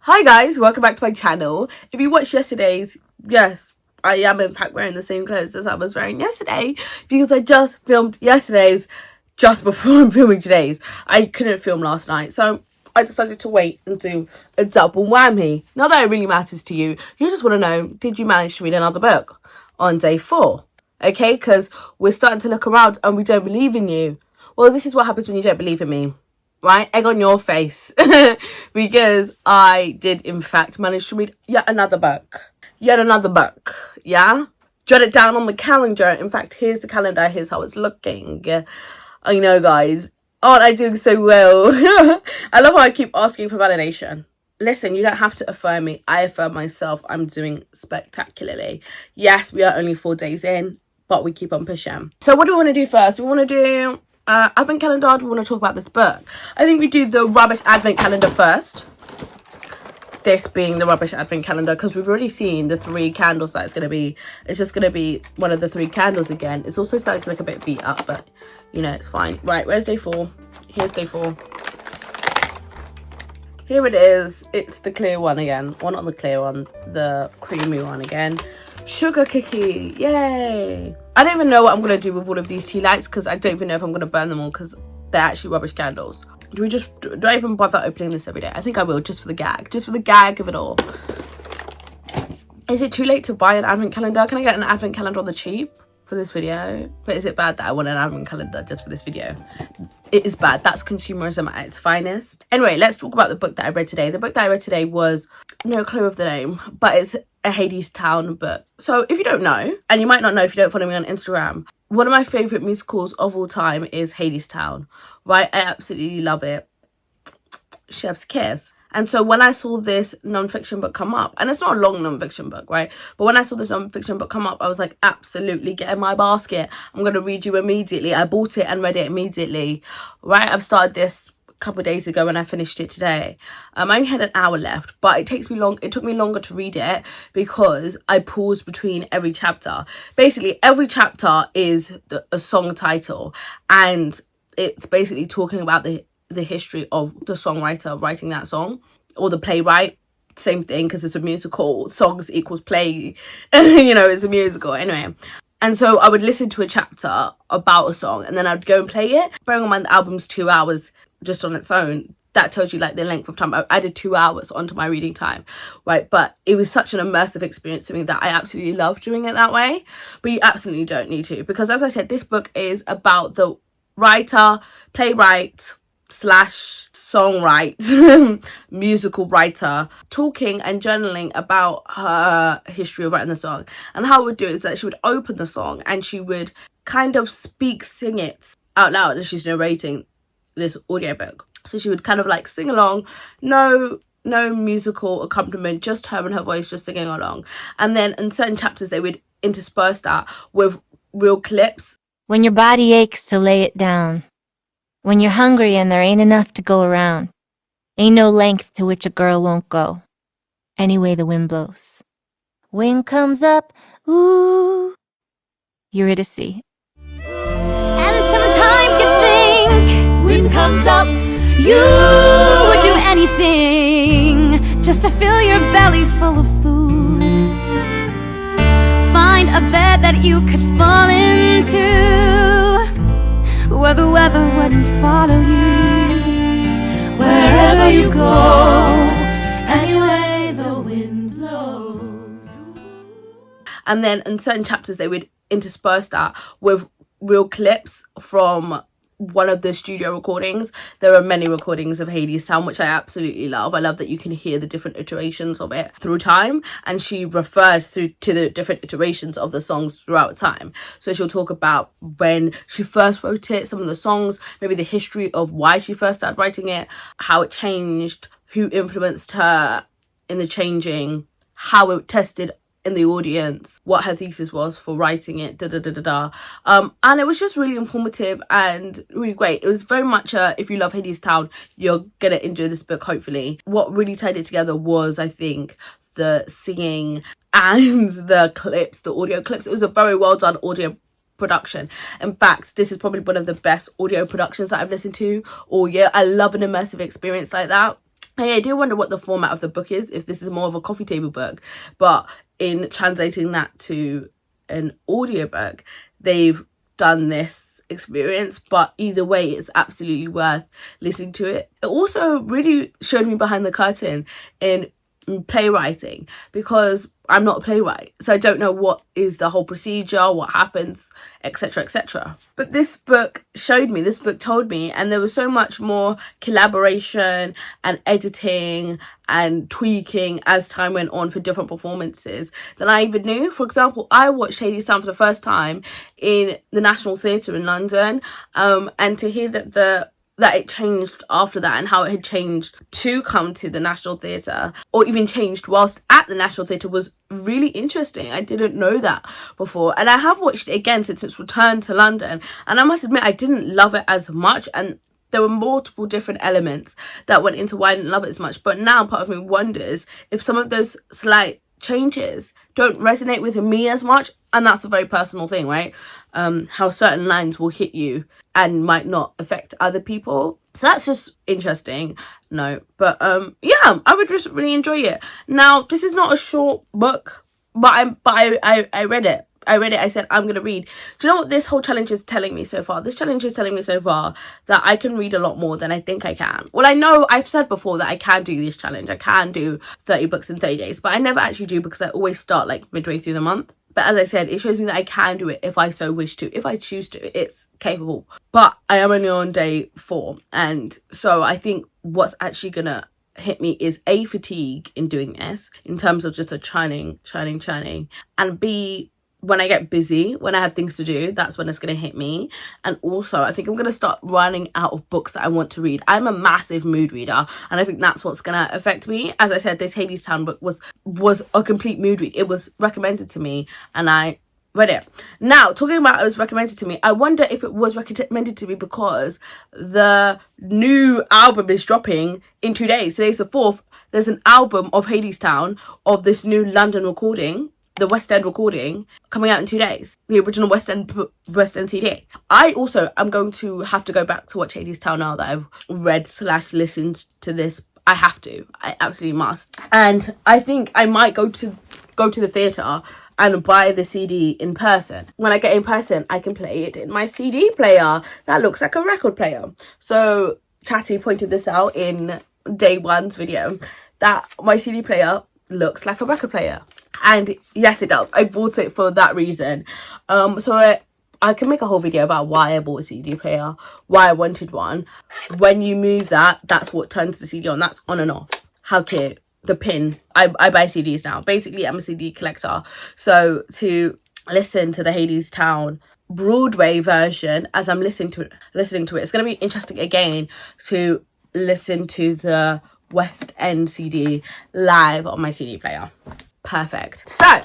Hi guys, welcome back to my channel. If you watched yesterday's, yes, I am in fact wearing the same clothes as I was wearing yesterday because I just filmed yesterday's just before I'm filming today's. I couldn't film last night, so I decided to wait and do a double whammy. Not that it really matters to you, you just want to know, did you manage to read another book on day 4? Okay, because we're starting to look around and we don't believe in you. Well, this is what happens when you don't believe in me. Right, egg on your face. Because I did in fact manage to read yet another book, yeah, jot it down on the calendar. In fact, here's the calendar, here's how it's looking. I know, guys, aren't I doing so well? I love how I keep asking for validation. Listen, you don't have to affirm me, I affirm myself. I'm doing spectacularly. Yes, we are only 4 days in, but we keep on pushing. So what do we want to do first? We want to do advent calendar. We want to talk about this book. I think we do the rubbish advent calendar first, this being the rubbish advent calendar, because we've already seen the 3 candles that it's going to be. It's just going to be one of the 3 candles again. It's also starting to look a bit beat up, but you know, it's fine. Right, where's day 4? Here's day 4. Here it is. It's the clear one again. Well, not the clear one, the creamy one again. Sugar cookie, yay. I don't even know what I'm going to do with all of these tea lights because I don't even know if I'm going to burn them all because they're actually rubbish candles. Do I even bother opening this every day? I think I will, just for the gag of it all. Is it too late to buy an advent calendar? Can I get an advent calendar on the cheap for this video? But is it bad that I want an advent calendar just for this video? It is bad. That's consumerism at its finest. Anyway, let's talk about the book that I read today. The book that I read today was no clue of the name, but it's a Hadestown book. So if you don't know, and you might not know if you don't follow me on Instagram, one of my favourite musicals of all time is Hadestown, right? I absolutely love it. Chef's kiss. And so when I saw this non-fiction book come up, and it's not a long non-fiction book, right? But when I saw this non-fiction book come up, I was like, absolutely, get in my basket. I'm going to read you immediately. I bought it and read it immediately, right? I've started this a couple of days ago and I finished it today. I only had an hour left, but it took me longer to read it because I paused between every chapter. Basically, every chapter is a song title, and it's basically talking about the history of the songwriter writing that song, or the playwright, same thing, because it's a musical. Songs equals play, you know, it's a musical anyway. And so I would listen to a chapter about a song and then I'd go and play it. Bearing in mind the album's 2 hours just on its own, that tells you like the length of time. I added 2 hours onto my reading time, right? But it was such an immersive experience for me that I absolutely love doing it that way. But you absolutely don't need to, because as I said, this book is about the writer, playwright / songwrite musical writer talking and journaling about her history of writing the song. And how it would do it is that she would open the song and she would kind of sing it out loud as she's narrating this audiobook. So she would kind of like sing along, no musical accompaniment, just her and her voice just singing along. And then in certain chapters they would intersperse that with real clips. When your body aches to lay it down, when you're hungry and there ain't enough to go around, ain't no length to which a girl won't go, any way the wind blows. Wind comes up, ooh, Eurydice. And sometimes you think, wind comes up, you would do anything just to fill your belly full of food. Find a bed that you could fall into, where the weather wouldn't follow you. Wherever you go, anyway the wind blows. And then in certain chapters they would intersperse that with real clips from one of the studio recordings. There are many recordings of Hadestown, which I absolutely love. I love that you can hear the different iterations of it through to she refers to the different iterations of the songs throughout time. So she'll talk about when she first wrote it, some of the songs, maybe the history of why she first started writing it, how it changed, who influenced her in the changing, how it tested in the audience, what her thesis was for writing it, and it was just really informative and really great. It was very much if you love Hadestown, you're gonna enjoy this book, hopefully. What really tied it together was, I think, the singing and the clips, the audio clips. It was a very well done audio production. In fact, this is probably one of the best audio productions that I've listened to all year. I love an immersive experience like that. I do wonder what the format of the book is, if this is more of a coffee table book, but in translating that to an audiobook, they've done this experience. But either way, it's absolutely worth listening to it. It also really showed me behind the curtain in playwriting, because I'm not a playwright, so I don't know what is the whole procedure, what happens, etc, etc. But this book showed me, this book told me, and there was so much more collaboration and editing and tweaking as time went on for different performances than I even knew. For example, I watched Hadestown for the first time in the National Theatre in London, and to hear that it changed after that, and how it had changed to come to the National Theatre, or even changed whilst at the National Theatre, was really interesting. I didn't know that before, and I have watched it again since its return to London, and I must admit I didn't love it as much, and there were multiple different elements that went into why I didn't love it as much. But now part of me wonders if some of those slight changes don't resonate with me as much, and that's a very personal thing, right? How certain lines will hit you and might not affect other people. So that's just interesting. No, but yeah, I would just really enjoy it. Now, this is not a short book, but I read it. I said, I'm going to read. Do you know what this whole challenge is telling me so far? This challenge is telling me so far that I can read a lot more than I think I can. Well, I know I've said before that I can do this challenge. I can do 30 books in 30 days, but I never actually do, because I always start like midway through the month. But as I said, it shows me that I can do it if I so wish to. If I choose to, it's capable. But I am only on day 4. And so I think what's actually going to hit me is A, fatigue in doing this, in terms of just a churning. And B, when I get busy, when I have things to do, that's when it's going to hit me. And also, I think I'm going to start running out of books that I want to read. I'm a massive mood reader, and I think that's what's going to affect me. As I said, this Hadestown book was a complete mood read. It was recommended to me, and I read it. Now, talking about it was recommended to me, I wonder if it was recommended to me because the new album is dropping in 2 days. Today's the 4th. There's an album of Hadestown, of this new London recording, the West End recording, coming out in 2 days. The original West End CD. I also am going to have to go back to watch Hadestown now that I've read/listened to this. I have to. I absolutely must. And I think I might go to the theatre and buy the CD in person. When I get in person, I can play it in my CD player. That looks like a record player. So Chatty pointed this out in day 1's video, that my CD player looks like a record player. And yes, it does. I bought it for that reason. So I can make a whole video about why I bought a CD player, why I wanted one. When you move that, that's what turns the CD on. That's on and off. How cute. The pin. I buy CDs now. Basically, I'm a CD collector. So to listen to the Hadestown Broadway version as I'm listening to it, it's going to be interesting again to listen to the West End CD live on my CD player. Perfect. So,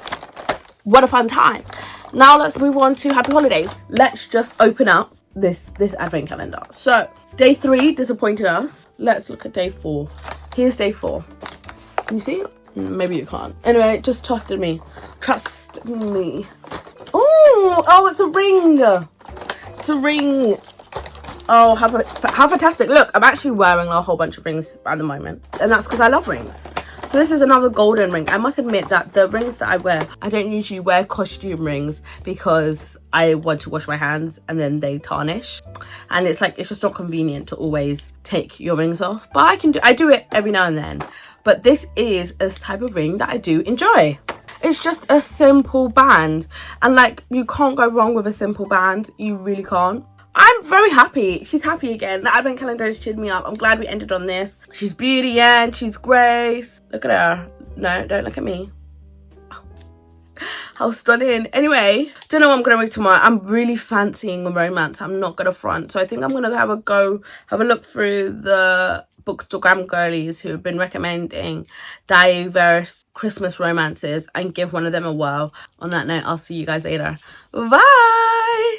what a fun time. Now let's move on to happy holidays. Let's just open up this advent calendar. So, day 3 disappointed us. Let's look at day 4. Here's day 4. Can you see it? Maybe you can't. Anyway, just trust me. Oh, it's a ring. It's a ring. Oh, how fantastic. Look, I'm actually wearing a whole bunch of rings at the moment. And that's because I love rings. So this is another golden ring. I must admit that the rings that I wear, I don't usually wear costume rings because I want to wash my hands and then they tarnish. And it's just not convenient to always take your rings off. But I do it every now and then. But this is a type of ring that I do enjoy. It's just a simple band. And you can't go wrong with a simple band. You really can't. I'm very happy. She's happy again. The advent calendar has cheered me up. I'm glad we ended on this. She's Beauty and she's Grace. Look at her. No, don't look at me. Oh, how stunning. Anyway, don't know what I'm going to read tomorrow. I'm really fancying the romance. I'm not going to front. So I think I'm going to have a look through the Bookstagram girlies who have been recommending diverse Christmas romances and give one of them a whirl. On that note, I'll see you guys later. Bye!